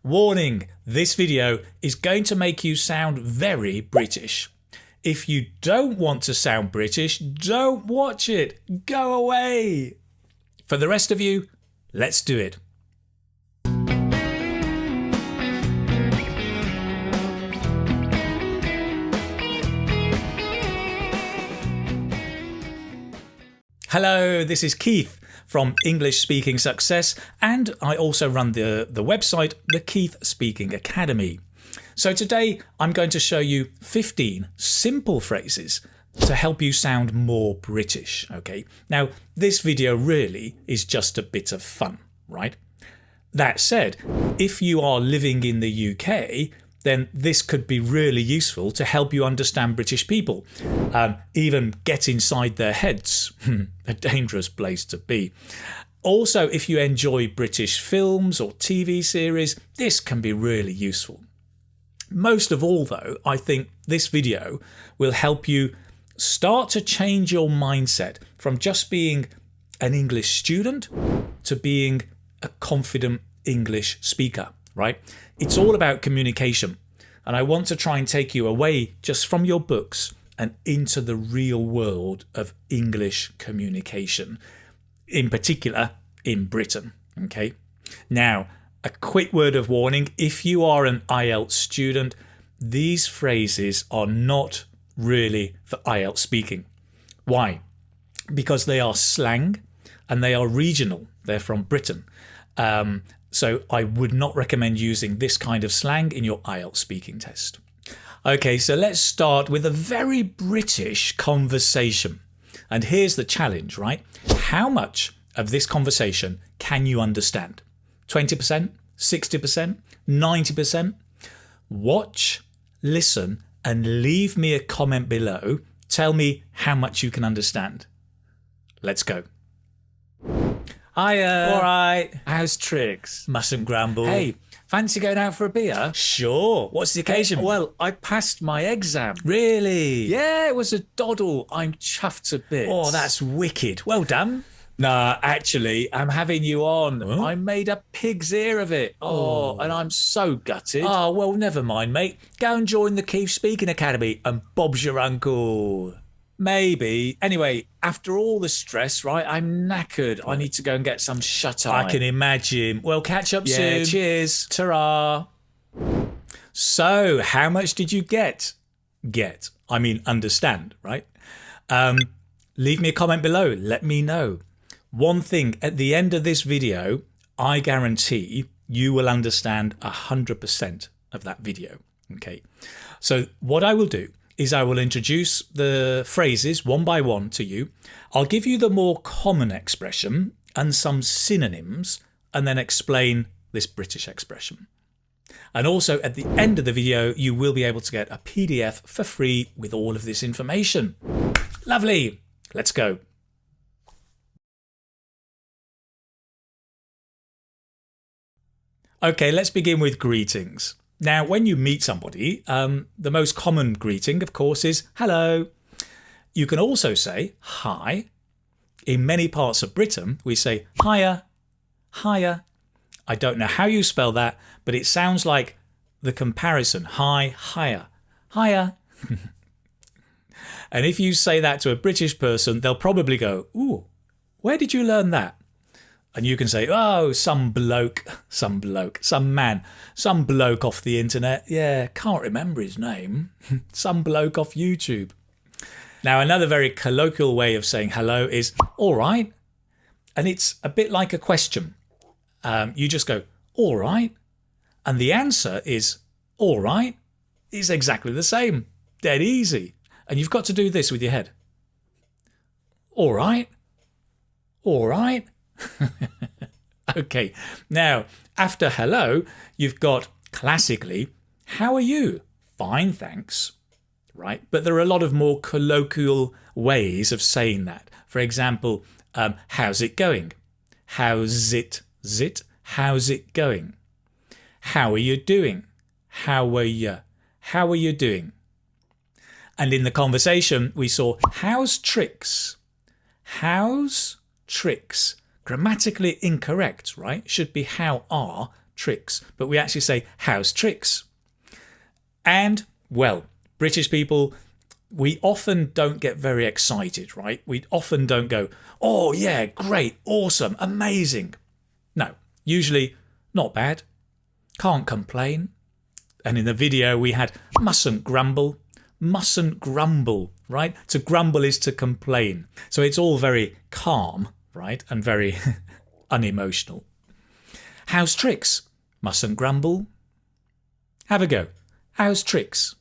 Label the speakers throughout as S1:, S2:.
S1: Warning, this video is going to make you sound very British. If you don't want to sound British, don't watch it. Go away. For the rest of you, let's do it. Hello, this is Keith from English Speaking Success, and I also run the website, the Keith Speaking Academy. So today I'm going to show you 15 simple phrases to help you sound more British, okay? Now, this video really is just a bit of fun, right? That said, if you are living in the UK, then this could be really useful to help you understand British people, even get inside their heads. A dangerous place to be. Also, if you enjoy British films or TV series, this can be really useful. Most of all though, I think this video will help you start to change your mindset from just being an English student to being a confident English speaker. Right? It's all about communication, and I want to try and take you away just from your books and into the real world of English communication, in particular in Britain. Okay. Now, a quick word of warning: if you are an IELTS student, these phrases are not really for IELTS speaking. Why? Because they are slang and they are regional. They're from Britain. So I would not recommend using this kind of slang in your IELTS speaking test. Okay, so let's start with a very British conversation. And here's the challenge, right? How much of this conversation can you understand? 20%? 60%? 90%? Watch, listen, and leave me a comment below. Tell me how much you can understand. Let's go. Hiya.
S2: All right.
S1: How's tricks?
S2: Mustn't grumble.
S1: Hey, fancy going out for a beer?
S2: Sure. What's the occasion?
S1: Well, I passed my exam.
S2: Really?
S1: Yeah, it was a doddle. I'm chuffed to bits.
S2: Oh, that's wicked. Well done.
S1: Nah, actually, I'm having you on.
S2: Huh?
S1: I made a pig's ear of it. Oh, and I'm so gutted.
S2: Oh, well, never mind, mate. Go and join the Keith Speaking Academy and Bob's your uncle.
S1: Maybe. Anyway, after all the stress, right, I'm knackered. I need to go and get some shut-eye.
S2: I can imagine. Well, catch up soon.
S1: Cheers.
S2: Ta-ra.
S1: So, how much did you get? I mean, understand, right? Leave me a comment below. Let me know. One thing, at the end of this video, I guarantee you will understand 100% of that video. Okay. So what I will do is I will introduce the phrases one by one to you. I'll give you the more common expression and some synonyms, and then explain this British expression. And also at the end of the video, you will be able to get a PDF for free with all of this information. Lovely. Let's go. Okay, let's begin with greetings. Now, when you meet somebody, the most common greeting, of course, is hello. You can also say hi. In many parts of Britain, we say hiya, hiya. I don't know how you spell that, but it sounds like the comparison, hi, hiya, hiya. And if you say that to a British person, they'll probably go, ooh, where did you learn that? And you can say, oh, some bloke, some man, some bloke off the internet. Yeah, can't remember his name. Some bloke off YouTube. Now, another very colloquial way of saying hello is all right. And it's a bit like a question. You just go, all right. And the answer is all right. It's exactly the same. Dead easy. And you've got to do this with your head. All right. All right. Okay, now after hello, you've got classically, how are you? Fine, thanks. Right? But there are a lot of more colloquial ways of saying that. For example, how's it going? How's it? How's it going? How are you doing? How are you? How are you doing? And in the conversation, we saw how's tricks? How's tricks? Grammatically incorrect, right? Should be how are tricks, but we actually say, how's tricks? And, well, British people, we often don't get very excited, right? We often don't go, oh yeah, great, awesome, amazing. No, usually not bad, can't complain. And in the video we had mustn't grumble, right? To grumble is to complain. So it's all very calm, right? And very unemotional. How's tricks? Mustn't grumble. Have a go. How's tricks?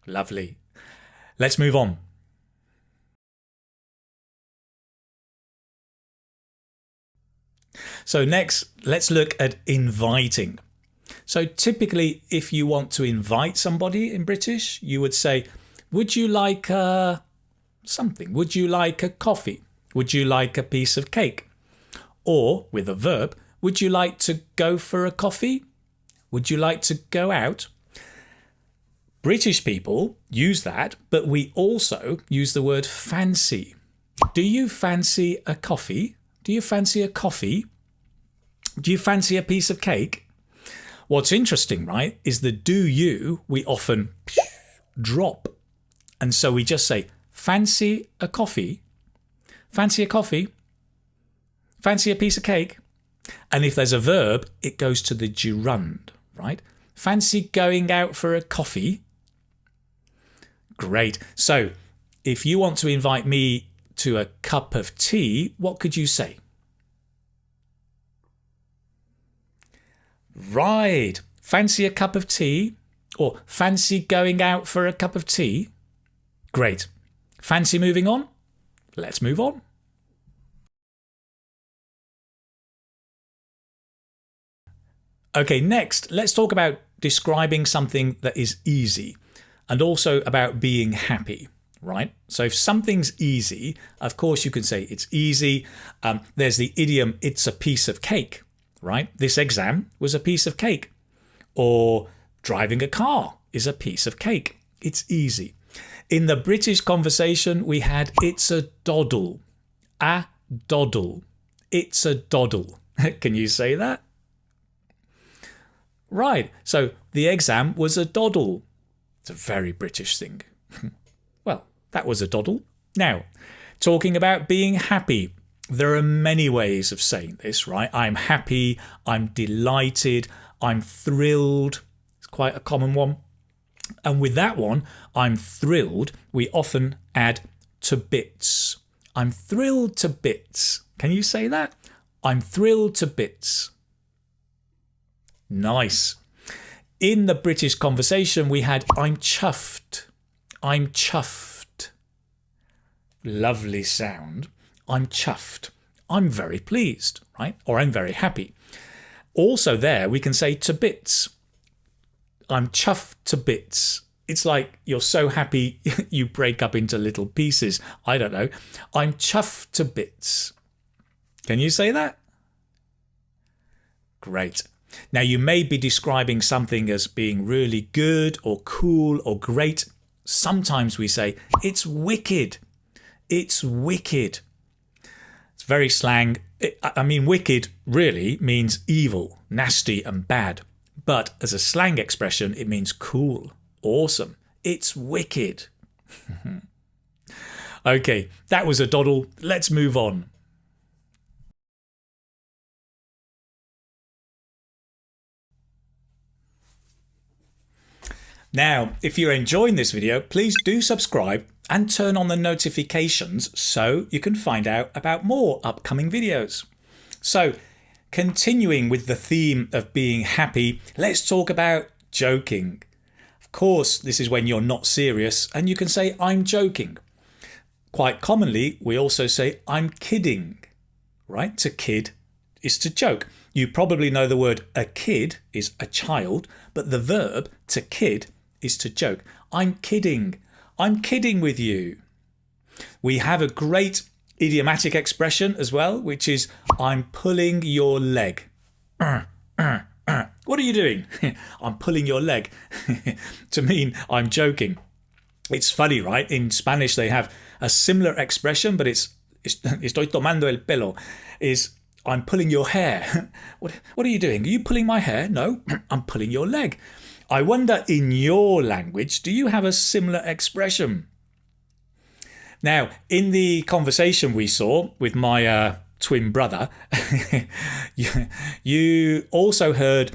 S1: Lovely. Let's move on. So next, let's look at inviting. So typically, if you want to invite somebody in British, you would say, would you like something? Would you like a coffee? Would you like a piece of cake? Or, with a verb, would you like to go for a coffee? Would you like to go out? British people use that, but we also use the word fancy. Do you fancy a coffee? Do you fancy a coffee? Do you fancy a piece of cake? What's interesting, right, is the do you we often drop. And so we just say, fancy a coffee? Fancy a coffee? Fancy a piece of cake? And if there's a verb, it goes to the gerund, right? Fancy going out for a coffee? Great. So if you want to invite me to a cup of tea, what could you say? Right. Fancy a cup of tea? Or fancy going out for a cup of tea? Great. Fancy moving on? Let's move on. Okay, next, let's talk about describing something that is easy and also about being happy, right? So if something's easy, of course you can say it's easy. There's the idiom, it's a piece of cake, right? This exam was a piece of cake. Or driving a car is a piece of cake. It's easy. In the British conversation, we had it's a doddle. A doddle. It's a doddle. Can you say that? Right. So the exam was a doddle. It's a very British thing. Well, that was a doddle. Now, talking about being happy. There are many ways of saying this, right? I'm happy. I'm delighted. I'm thrilled. It's quite a common one. And with that one, I'm thrilled, we often add to bits. I'm thrilled to bits. Can you say that? I'm thrilled to bits. Nice. In the British conversation, we had I'm chuffed. I'm chuffed. Lovely sound. I'm chuffed. I'm very pleased, right? Or I'm very happy. Also there, we can say to bits. I'm chuffed to bits. It's like you're so happy you break up into little pieces. I don't know. I'm chuffed to bits. Can you say that? Great. Now you may be describing something as being really good or cool or great. Sometimes we say, it's wicked. It's wicked. It's very slang. I mean, wicked really means evil, nasty and bad. But as a slang expression, it means cool, awesome. It's wicked. Okay, that was a doddle. Let's move on. Now, if you're enjoying this video, please do subscribe and turn on the notifications so you can find out about more upcoming videos. So, continuing with the theme of being happy, let's talk about joking. Of course, this is when you're not serious and you can say, I'm joking. Quite commonly, we also say, I'm kidding, right? To kid is to joke. You probably know the word a kid is a child, but the verb to kid is to joke. I'm kidding. I'm kidding with you. We have a great idiomatic expression as well, which is I'm pulling your leg. What are you doing? I'm pulling your leg to mean I'm joking. It's funny, right? In Spanish they have a similar expression, but it's estoy tomando el pelo, is I'm pulling your hair. What are you doing? Are you pulling my hair? No, I'm pulling your leg. I wonder, in your language, do you have a similar expression? Now, in the conversation we saw with my twin brother, you also heard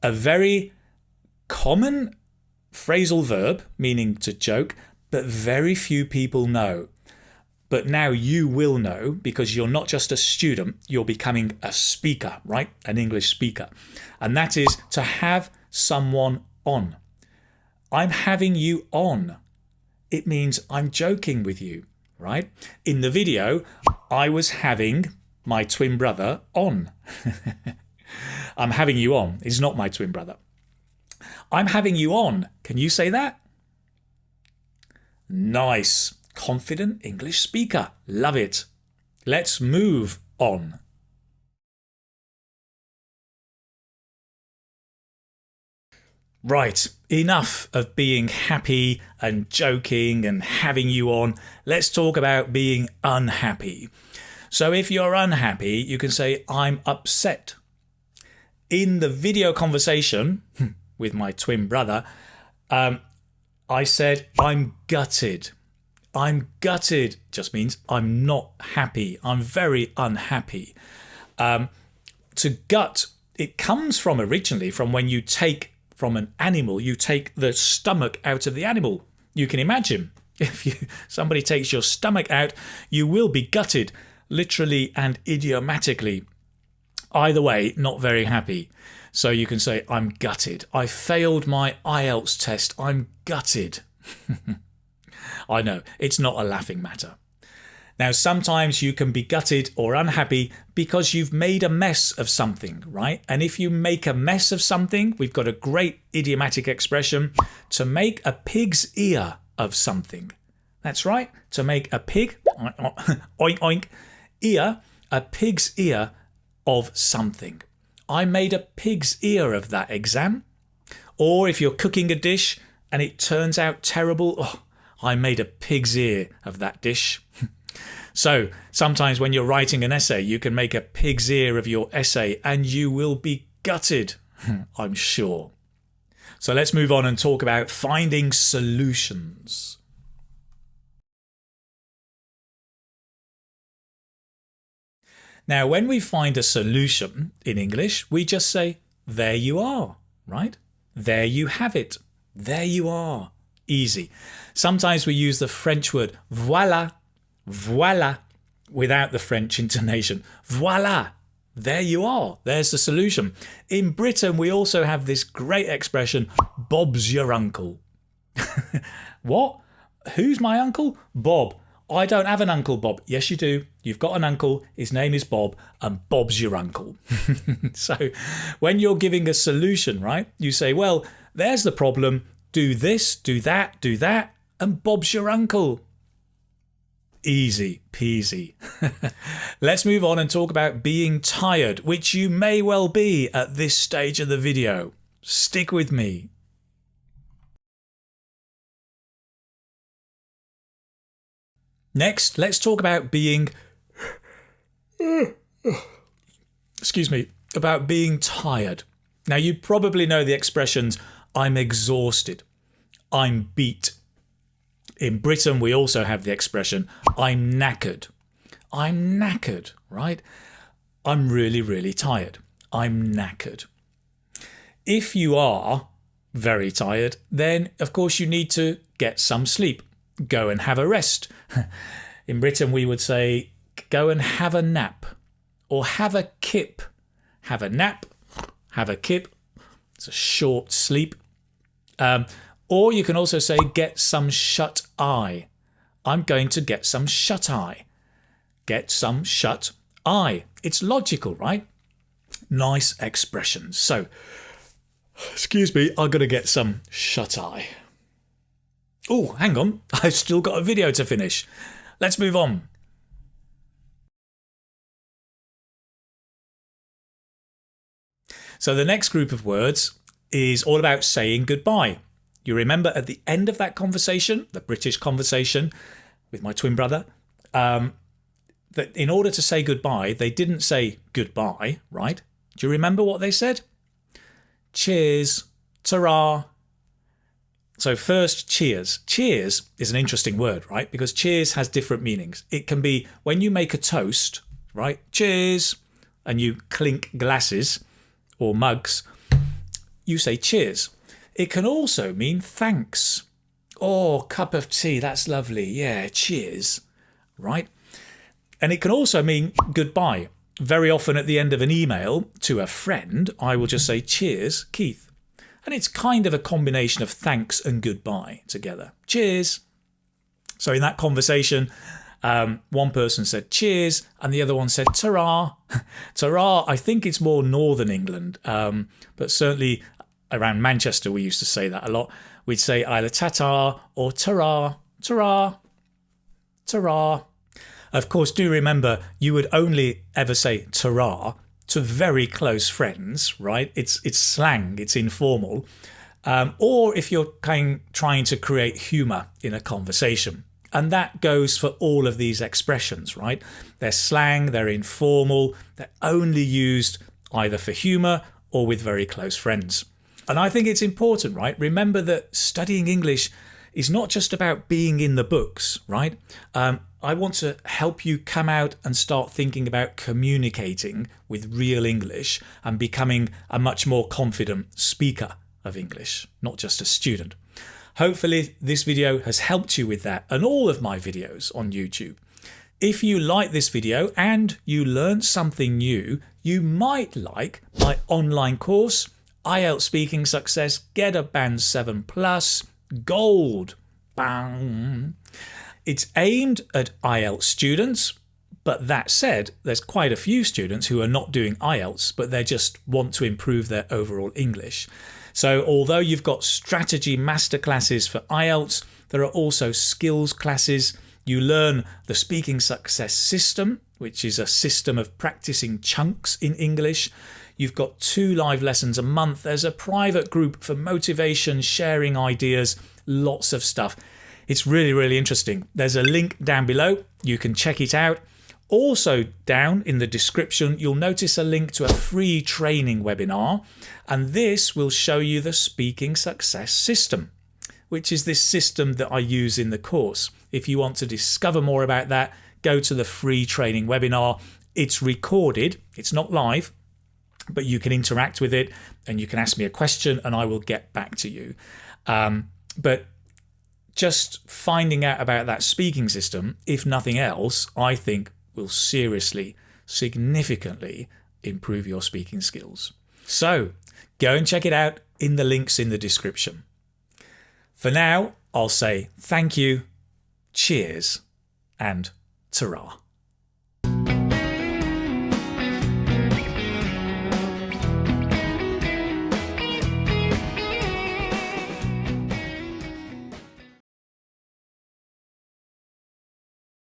S1: a very common phrasal verb, meaning to joke, but very few people know. But now you will know, because you're not just a student, you're becoming a speaker, right? An English speaker. And that is to have someone on. I'm having you on. It means I'm joking with you, right? In the video, I was having my twin brother on. I'm having you on. He's not my twin brother. I'm having you on. Can you say that? Nice. Confident English speaker. Love it. Let's move on. Right, enough of being happy and joking and having you on. Let's talk about being unhappy. So if you're unhappy, you can say, I'm upset. In the video conversation with my twin brother, I said, I'm gutted. I'm gutted just means I'm not happy. I'm very unhappy. To gut, it comes from originally from when you take from an animal, you take the stomach out of the animal. You can imagine if somebody takes your stomach out, you will be gutted, literally and idiomatically. Either way, not very happy. So you can say, I'm gutted. I failed my IELTS test. I'm gutted. I know, it's not a laughing matter. Now, sometimes you can be gutted or unhappy because you've made a mess of something, right? And if you make a mess of something, we've got a great idiomatic expression, to make a pig's ear of something. That's right, to make a pig, oink oink, ear, a pig's ear of something. I made a pig's ear of that exam. Or if you're cooking a dish and it turns out terrible, oh, I made a pig's ear of that dish. So sometimes when you're writing an essay, you can make a pig's ear of your essay and you will be gutted, I'm sure. So let's move on and talk about finding solutions. Now, when we find a solution in English, we just say, there you are, right? There you have it. There you are. Easy. Sometimes we use the French word voilà, voilà, without the French intonation. Voilà, there you are. There's the solution. In Britain, we also have this great expression, Bob's your uncle. What? Who's my uncle? Bob. I don't have an uncle, Bob. Yes, you do. You've got an uncle. His name is Bob, and Bob's your uncle. So when you're giving a solution, right, you say, well, there's the problem. Do this, do that, and Bob's your uncle. Easy peasy. Let's move on and talk about being tired, which you may well be at this stage of the video. Stick with me. Next, let's talk about being about being tired. Now, you probably know the expressions, I'm exhausted, I'm beat. In Britain, we also have the expression, I'm knackered. I'm knackered, right? I'm really, really tired. I'm knackered. If you are very tired, then of course you need to get some sleep. Go and have a rest. In Britain, we would say, go and have a nap or have a kip. Have a nap, have a kip. It's a short sleep. Or you can also say, get some shut eye. I'm going to get some shut eye. Get some shut eye. It's logical, right? Nice expressions. So, excuse me, I've got to get some shut eye. Oh, hang on. I've still got a video to finish. Let's move on. So the next group of words is all about saying goodbye. You remember at the end of that conversation, the British conversation with my twin brother, that in order to say goodbye, they didn't say goodbye, right? Do you remember what they said? Cheers, ta-ra. So first, cheers. Cheers is an interesting word, right? Because cheers has different meanings. It can be when you make a toast, right? Cheers, and you clink glasses or mugs, you say cheers. It can also mean thanks. Oh, cup of tea, that's lovely. Yeah, cheers, right? And it can also mean goodbye. Very often at the end of an email to a friend, I will just say, cheers, Keith. And it's kind of a combination of thanks and goodbye together. Cheers. So in that conversation, one person said cheers and the other one said ta-ra. Ta-ra, I think it's more northern England, but certainly around Manchester we used to say that a lot. We'd say either ta-ta or ta-ra, ta-ra, ta-ra. Of course, do remember you would only ever say ta-ra to very close friends, right? It's slang, it's informal. Or if you're trying to create humour in a conversation. And that goes for all of these expressions, right? They're slang, they're informal, they're only used either for humour or with very close friends. And I think it's important, right? Remember that studying English is not just about being in the books, right? I want to help you come out and start thinking about communicating with real English and becoming a much more confident speaker of English, not just a student. Hopefully this video has helped you with that and all of my videos on YouTube. If you like this video and you learned something new, you might like my online course, IELTS Speaking Success, Get a Band 7 Plus, Gold. Bang. It's aimed at IELTS students, but that said, there's quite a few students who are not doing IELTS, but they just want to improve their overall English. So although you've got strategy masterclasses for IELTS, there are also skills classes. You learn the Speaking Success system, which is a system of practicing chunks in English. You've got 2 live lessons a month. There's a private group for motivation, sharing ideas, lots of stuff. It's really, really interesting. There's a link down below. You can check it out. Also down in the description, you'll notice a link to a free training webinar. And this will show you the Speaking Success system, which is this system that I use in the course. If you want to discover more about that, go to the free training webinar. It's recorded. It's not live, but you can interact with it and you can ask me a question and I will get back to you. But just finding out about that speaking system, if nothing else, I think will seriously, significantly improve your speaking skills. So go and check it out in the links in the description. For now, I'll say thank you, cheers, and ta-ra.